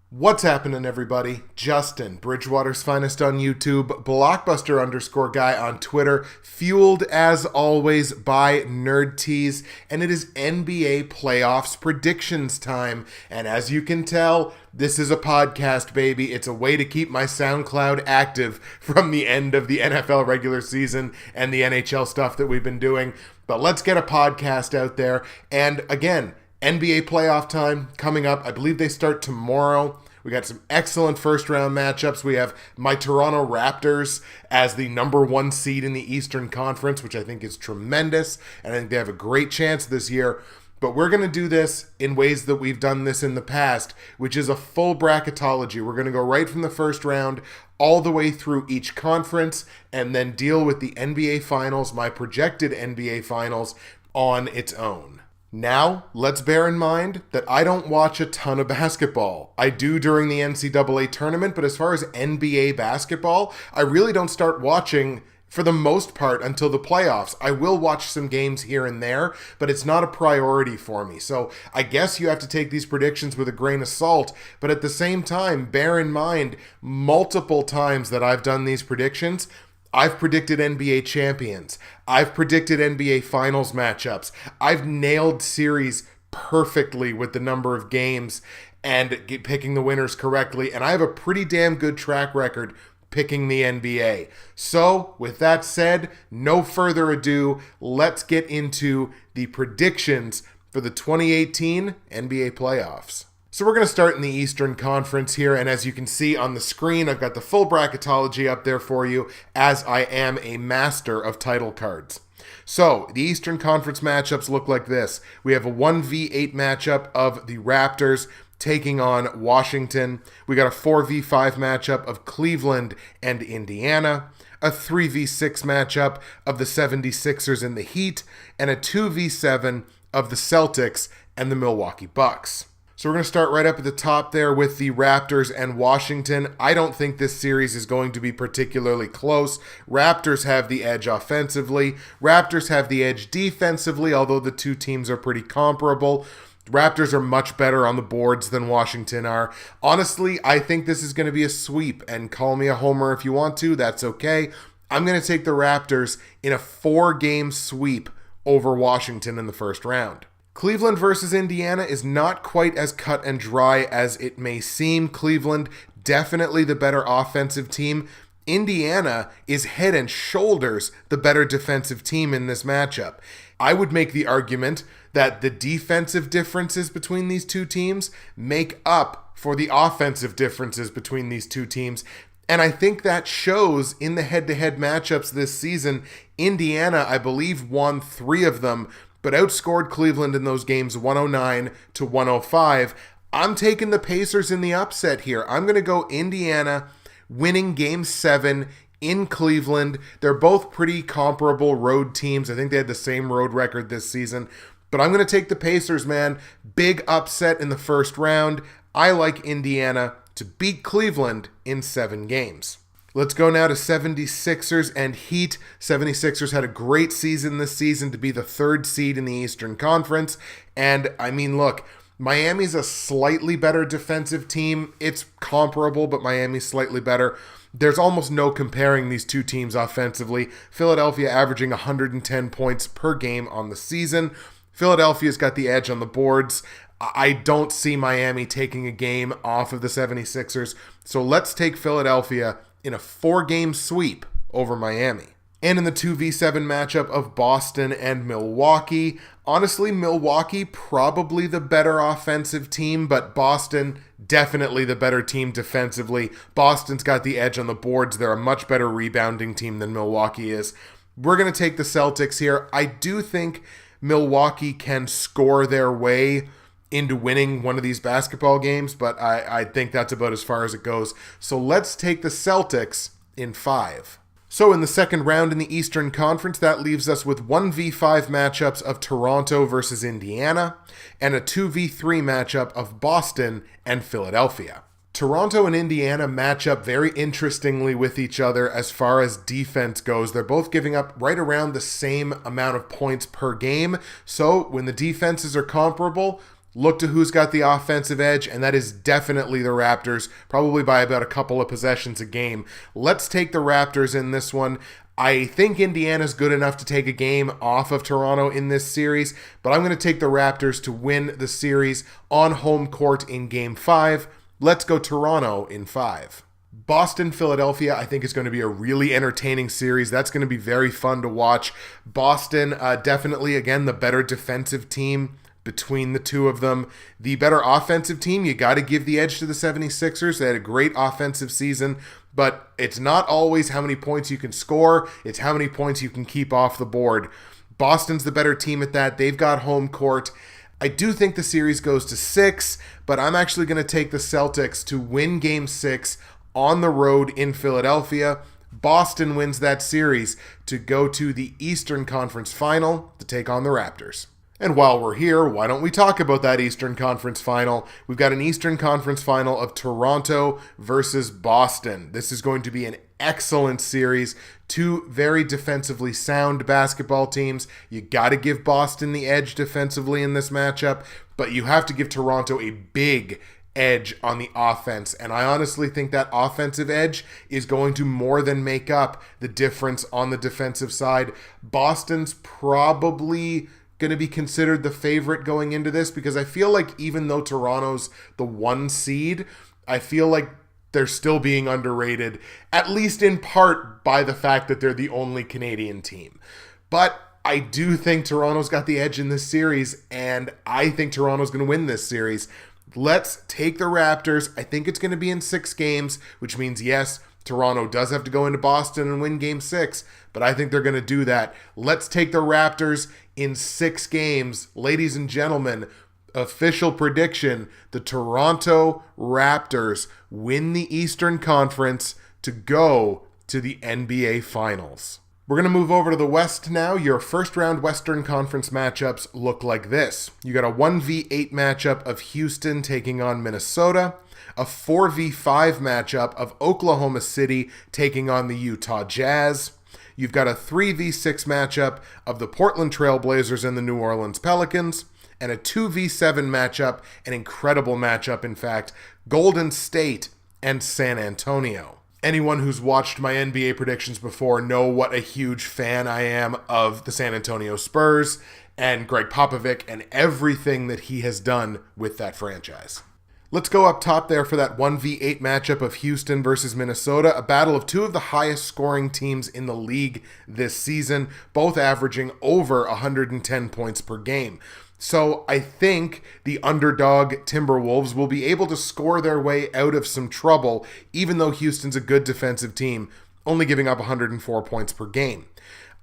What's happening, everybody? Justin, Bridgewater's finest on YouTube, Blockbuster_guy on Twitter, fueled as always by Nerd Tees, and it is NBA playoffs predictions time. And as you can tell, this is a podcast, baby. It's a way to keep my SoundCloud active from the end of the NFL regular season and the NHL stuff that we've been doing. But let's get a podcast out there. And again, NBA playoff time coming up. I believe they start tomorrow. We got some excellent first round matchups. We have my Toronto Raptors as the number one seed in the Eastern Conference, which I think is tremendous. And I think they have a great chance this year. But we're going to do this in ways that we've done this in the past, which is a full bracketology. We're going to go right from the first round all the way through each conference and then deal with the NBA Finals, my projected NBA Finals, on its own. Now, let's bear in mind that I don't watch a ton of basketball. I do during the NCAA tournament, but as far as NBA basketball, I really don't start watching for the most part until the playoffs. I will watch some games here and there, but it's not a priority for me. So I guess you have to take these predictions with a grain of salt, but at the same time, bear in mind multiple times that I've done these predictions, I've predicted NBA champions. I've predicted NBA finals matchups. I've nailed series perfectly with the number of games and picking the winners correctly. And I have a pretty damn good track record picking the NBA. So with that said, no further ado, let's get into the predictions for the 2018 NBA playoffs. So we're going to start in the Eastern Conference here, and as you can see on the screen, I've got the full bracketology up there for you, as I am a master of title cards. So, the Eastern Conference matchups look like this. We have a 1v8 matchup of the Raptors taking on Washington. We got a 4v5 matchup of Cleveland and Indiana, a 3v6 matchup of the 76ers and the Heat, and a 2v7 of the Celtics and the Milwaukee Bucks. So we're going to start right up at the top there with the Raptors and Washington. I don't think this series is going to be particularly close. Raptors have the edge offensively. Raptors have the edge defensively, although the two teams are pretty comparable. Raptors are much better on the boards than Washington are. Honestly, I think this is going to be a sweep, and call me a homer if you want to. That's okay. I'm going to take the Raptors in a 4-game sweep over Washington in the first round. Cleveland versus Indiana is not quite as cut and dry as it may seem. Cleveland, definitely the better offensive team. Indiana is head and shoulders the better defensive team in this matchup. I would make the argument that the defensive differences between these two teams make up for the offensive differences between these two teams. And I think that shows in the head-to-head matchups this season. Indiana, I believe, won 3 of them, but outscored Cleveland in those games 109-105. I'm taking the Pacers in the upset here. I'm going to go Indiana winning Game 7 in Cleveland. They're both pretty comparable road teams. I think they had the same road record this season. But I'm going to take the Pacers, man. Big upset in the first round. I like Indiana to beat Cleveland in 7 games. Let's go now to 76ers and Heat. 76ers had a great season this season to be the 3rd seed in the Eastern Conference. And, I mean, look, Miami's a slightly better defensive team. It's comparable, but Miami's slightly better. There's almost no comparing these two teams offensively. Philadelphia averaging 110 points per game on the season. Philadelphia's got the edge on the boards. I don't see Miami taking a game off of the 76ers. So let's take Philadelphia in a 4-game sweep over Miami. And in the 2v7 matchup of Boston and Milwaukee, honestly, Milwaukee probably the better offensive team, but Boston definitely the better team defensively. Boston's got the edge on the boards. They're a much better rebounding team than Milwaukee is. We're going to take the Celtics here. I do think Milwaukee can score their way into winning one of these basketball games, but I think that's about as far as it goes. So let's take the Celtics in 5. So in the second round in the Eastern Conference, that leaves us with 1v5 matchups of Toronto versus Indiana and a 2v3 matchup of Boston and Philadelphia. Toronto and Indiana match up very interestingly with each other as far as defense goes. They're both giving up right around the same amount of points per game. So when the defenses are comparable, look to who's got the offensive edge, and that is definitely the Raptors, probably by about a couple of possessions a game. Let's take the Raptors in this one. I think Indiana's good enough to take a game off of Toronto in this series, but I'm going to take the Raptors to win the series on home court in Game 5. Let's go Toronto in 5. Boston, Philadelphia, I think is going to be a really entertaining series. That's going to be very fun to watch. Boston, definitely, again, the better defensive team between the two of them. The better offensive team, you got to give the edge to the 76ers. They had a great offensive season, but it's not always how many points you can score. It's how many points you can keep off the board. Boston's the better team at that. They've got home court. I do think the series goes to 6, but I'm actually going to take the Celtics to win Game 6 on the road in Philadelphia. Boston wins that series to go to the Eastern Conference Final to take on the Raptors. And while we're here, why don't we talk about that Eastern Conference Final? We've got an Eastern Conference Final of Toronto versus Boston. This is going to be an excellent series. Two very defensively sound basketball teams. You got to give Boston the edge defensively in this matchup, but you have to give Toronto a big edge on the offense. And I honestly think that offensive edge is going to more than make up the difference on the defensive side. Boston's probably going to be considered the favorite going into this because I feel like even though Toronto's the 1 seed, I feel like they're still being underrated, at least in part by the fact that they're the only Canadian team. But I do think Toronto's got the edge in this series, and I think Toronto's going to win this series. Let's take the Raptors. I think it's going to be in 6 games, which means, yes, Toronto does have to go into Boston and win Game 6, but I think they're going to do that. Let's take the Raptors in 6 games. Ladies and gentlemen, official prediction, the Toronto Raptors win the Eastern Conference to go to the NBA Finals. We're going to move over to the West now. Your first-round Western Conference matchups look like this. You got a 1v8 matchup of Houston taking on Minnesota, a 4v5 matchup of Oklahoma City taking on the Utah Jazz. You've got a 3v6 matchup of the Portland Trail Blazers and the New Orleans Pelicans, and a 2v7 matchup, an incredible matchup, in fact, Golden State and San Antonio. Anyone who's watched my NBA predictions before know what a huge fan I am of the San Antonio Spurs and Greg Popovich and everything that he has done with that franchise. Let's go up top there for that 1v8 matchup of Houston versus Minnesota, a battle of two of the highest scoring teams in the league this season, both averaging over 110 points per game. So I think the underdog Timberwolves will be able to score their way out of some trouble, even though Houston's a good defensive team, only giving up 104 points per game.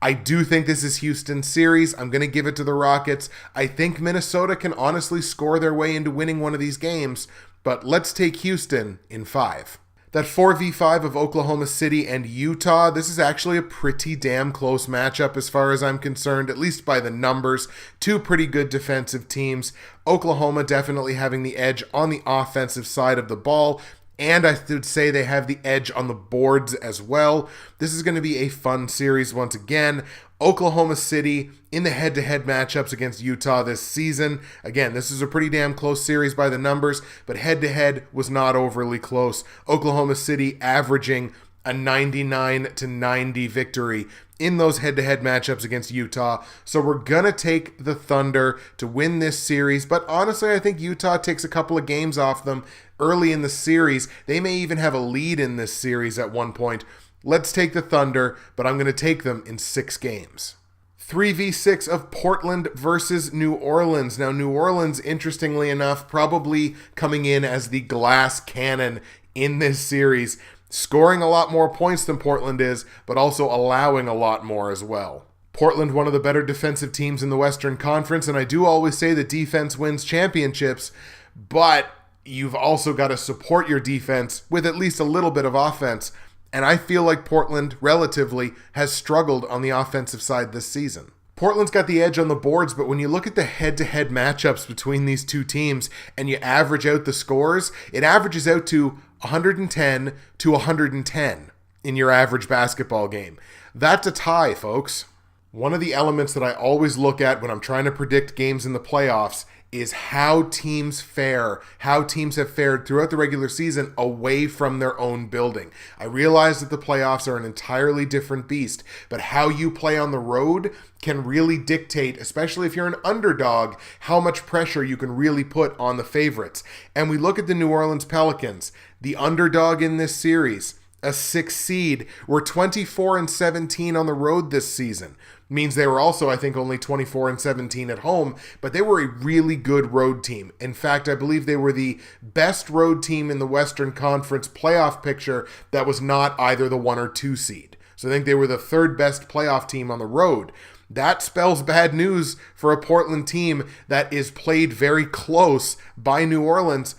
I do think this is Houston's series. I'm going to give it to the Rockets. I think Minnesota can honestly score their way into winning one of these games, but let's take Houston in 5. That 4v5 of Oklahoma City and Utah, this is actually a pretty damn close matchup as far as I'm concerned, at least by the numbers. Two pretty good defensive teams. Oklahoma definitely having the edge on the offensive side of the ball, and I would say they have the edge on the boards as well. This is going to be a fun series once again. Oklahoma City in the head-to-head matchups against Utah this season. Again, this is a pretty damn close series by the numbers, but head-to-head was not overly close. Oklahoma City averaging a 99-90 victory in those head-to-head matchups against Utah. So we're going to take the Thunder to win this series, but honestly, I think Utah takes a couple of games off them early in the series. They may even have a lead in this series at one point. Let's take the Thunder, but I'm going to take them in 6 games. 3v6 of Portland versus New Orleans. Now, New Orleans, interestingly enough, probably coming in as the glass cannon in this series, scoring a lot more points than Portland is, but also allowing a lot more as well. Portland, one of the better defensive teams in the Western Conference, and I do always say that defense wins championships, but you've also got to support your defense with at least a little bit of offense. And I feel like Portland, relatively, has struggled on the offensive side this season. Portland's got the edge on the boards, but when you look at the head-to-head matchups between these two teams and you average out the scores, it averages out to 110 to 110 in your average basketball game. That's a tie, folks. One of the elements that I always look at when I'm trying to predict games in the playoffs is how teams fare, how teams have fared throughout the regular season away from their own building. I realize that the playoffs are an entirely different beast, but how you play on the road can really dictate, especially if you're an underdog, how much pressure you can really put on the favorites. And we look at the New Orleans Pelicans, the underdog in this series, a 6th seed, were 24-17 on the road this season. Means they were also, I think, only 24-17 at home, but they were a really good road team. In fact, I believe they were the best road team in the Western Conference playoff picture that was not either the 1 or 2 seed. So I think they were the 3rd best playoff team on the road. That spells bad news for a Portland team that is played very close by New Orleans.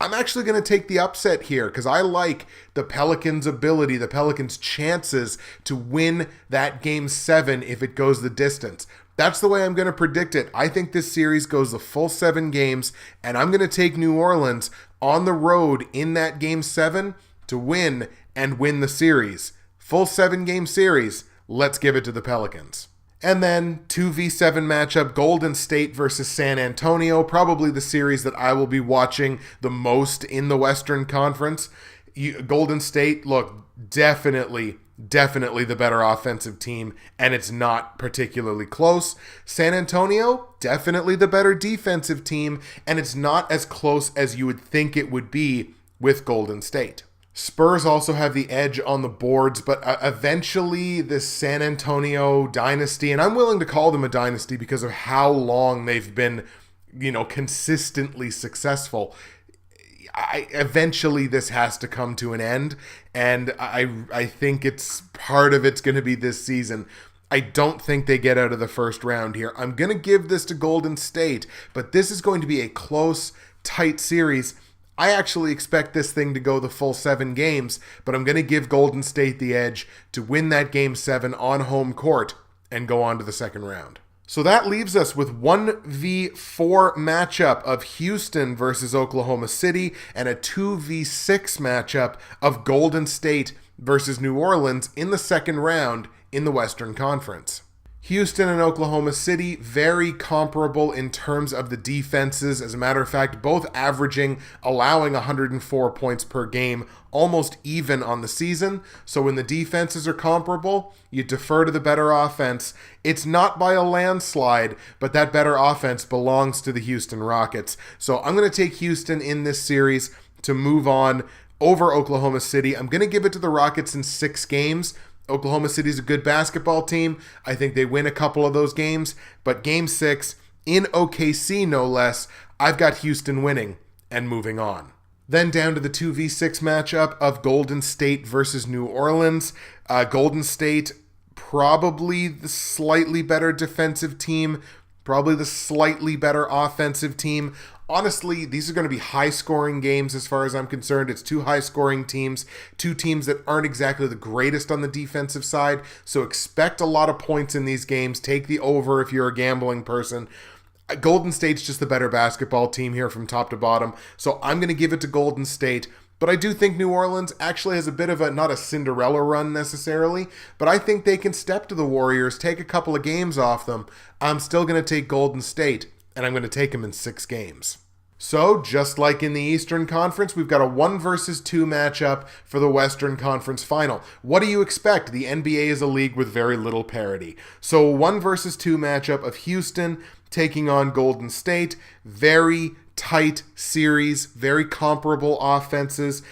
I'm actually going to take the upset here because I like the Pelicans' ability, the Pelicans' chances to win that Game 7 if it goes the distance. That's the way I'm going to predict it. I think this series goes the full 7 games, and I'm going to take New Orleans on the road in that Game 7 to win and win the series. Full 7-game series. Let's give it to the Pelicans. And then 2v7 matchup, Golden State versus San Antonio, probably the series that I will be watching the most in the Western Conference. Golden State, look, definitely the better offensive team, and it's not particularly close. San Antonio, definitely the better defensive team, and it's not as close as you would think it would be with Golden State. Spurs also have the edge on the boards, but eventually this San Antonio dynasty, and I'm willing to call them a dynasty because of how long they've been, consistently successful. Eventually this has to come to an end, and I think part of it's going to be this season. I don't think they get out of the first round here. I'm going to give this to Golden State, but this is going to be a close, tight series. I actually expect this thing to go the full 7 games, but I'm going to give Golden State the edge to win that Game 7 on home court and go on to the second round. So that leaves us with 1v4 matchup of Houston versus Oklahoma City and a 2v6 matchup of Golden State versus New Orleans in the second round in the Western Conference. Houston and Oklahoma City, very comparable in terms of the defenses. As a matter of fact, both allowing 104 points per game, almost even on the season. So when the defenses are comparable, you defer to the better offense. It's not by a landslide, but that better offense belongs to the Houston Rockets. So I'm going to take Houston in this series to move on over Oklahoma City. I'm going to give it to the Rockets in 6 games. Oklahoma City's a good basketball team. I think they win a couple of those games. But Game 6, in OKC no less, I've got Houston winning and moving on. Then down to the 2v6 matchup of Golden State versus New Orleans. Golden State, probably the slightly better defensive team, probably the slightly better offensive team. Honestly, these are going to be high-scoring games as far as I'm concerned. It's 2 high-scoring teams, 2 teams that aren't exactly the greatest on the defensive side, so expect a lot of points in these games. Take the over if you're a gambling person. Golden State's just the better basketball team here from top to bottom, so I'm going to give it to Golden State. But I do think New Orleans actually has a bit of not a Cinderella run necessarily, but I think they can step to the Warriors, take a couple of games off them. I'm still going to take Golden State, and I'm going to take them in 6 games. So, just like in the Eastern Conference, we've got a 1 versus 2 matchup for the Western Conference Final. What do you expect? The NBA is a league with very little parity. So, a 1 versus 2 matchup of Houston taking on Golden State. Very tight series, very comparable offenses.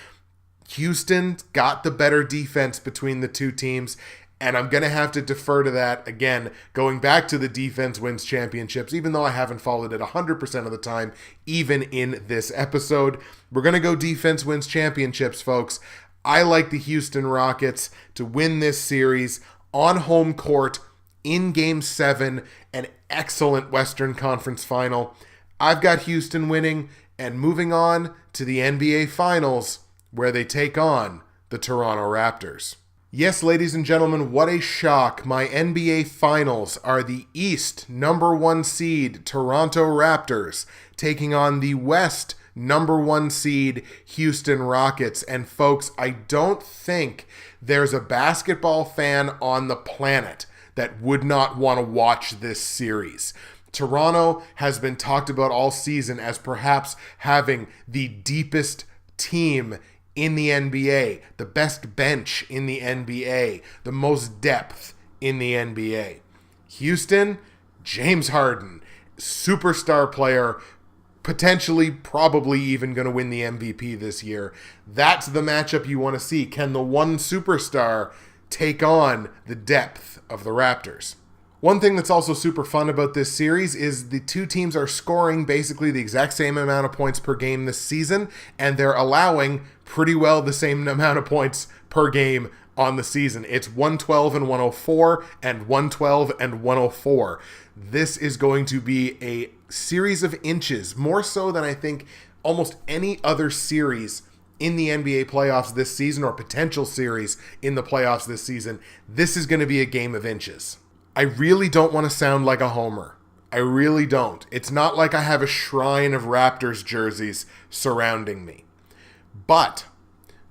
Houston got the better defense between the 2 teams. And I'm going to have to defer to that, again, going back to the defense wins championships, even though I haven't followed it 100% of the time, even in this episode. We're going to go defense wins championships, folks. I like the Houston Rockets to win this series on home court in Game 7, an excellent Western Conference final. I've got Houston winning and moving on to the NBA Finals, where they take on the Toronto Raptors. Yes, ladies and gentlemen, what a shock. My NBA Finals are the East #1 seed Toronto Raptors taking on the West #1 seed Houston Rockets. And folks, I don't think there's a basketball fan on the planet that would not want to watch this series. Toronto has been talked about all season as perhaps having the deepest team in the NBA, the best bench in the NBA, the most depth in the NBA. Houston, James Harden, superstar player, potentially probably even going to win the MVP this year. That's the matchup you want to see. Can the one superstar take on the depth of the Raptors? One thing that's also super fun about this series is the two teams are scoring basically the exact same amount of points per game this season, and they're allowing pretty well the same amount of points per game on the season. It's 112 and 104 and 112 and 104. This is going to be a series of inches, more so than I think almost any other series in the NBA playoffs this season, or potential series in the playoffs this season. This is going to be a game of inches. I really don't want to sound like a homer. I really don't. It's not like I have a shrine of Raptors jerseys surrounding me. But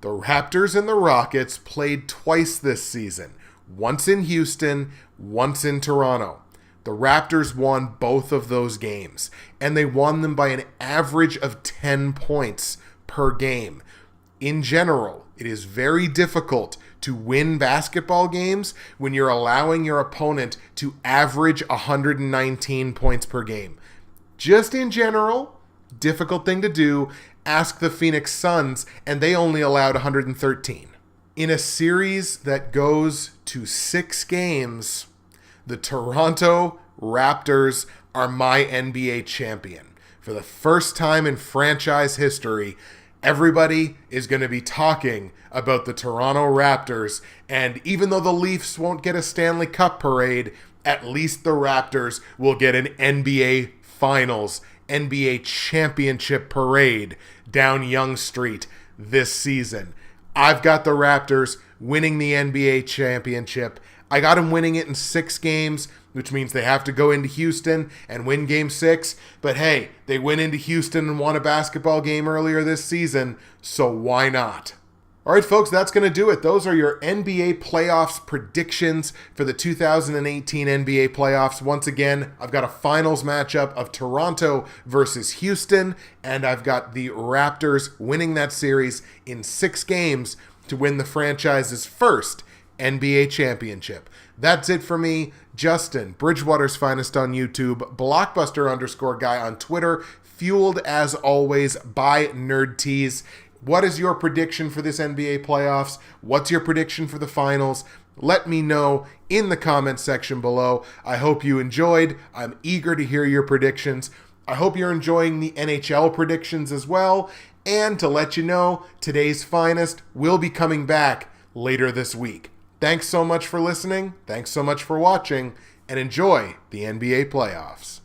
the Raptors and the Rockets played twice this season. Once in Houston, once in Toronto. The Raptors won both of those games, and they won them by an average of 10 points per game. In general, it is very difficult to win basketball games when you're allowing your opponent to average 119 points per game. Just in general, difficult thing to do. Ask the Phoenix Suns, and they only allowed 113. In a series that goes to 6 games, the Toronto Raptors are my NBA champion. For the first time in franchise history, everybody is going to be talking about the Toronto Raptors, and even though the Leafs won't get a Stanley Cup parade, at least the Raptors will get an NBA Finals, NBA Championship parade down Yonge Street this season. I've got the Raptors winning the NBA Championship. I got them winning it in 6 games, which means they have to go into Houston and win Game 6. But hey, they went into Houston and won a basketball game earlier this season, so why not? All right, folks, that's going to do it. Those are your NBA playoffs predictions for the 2018 NBA playoffs. Once again, I've got a finals matchup of Toronto versus Houston, and I've got the Raptors winning that series in 6 games to win the franchise's first NBA championship. That's it for me, Justin, Bridgewater's Finest on YouTube, Blockbuster_guy on Twitter, fueled as always by Nerd Tees. What is your prediction for this NBA playoffs? What's your prediction for the finals? Let me know in the comments section below. I hope you enjoyed. I'm eager to hear your predictions. I hope you're enjoying the NHL predictions as well. And to let you know, today's Finest will be coming back later this week. Thanks so much for listening. Thanks so much for watching. And enjoy the NBA playoffs.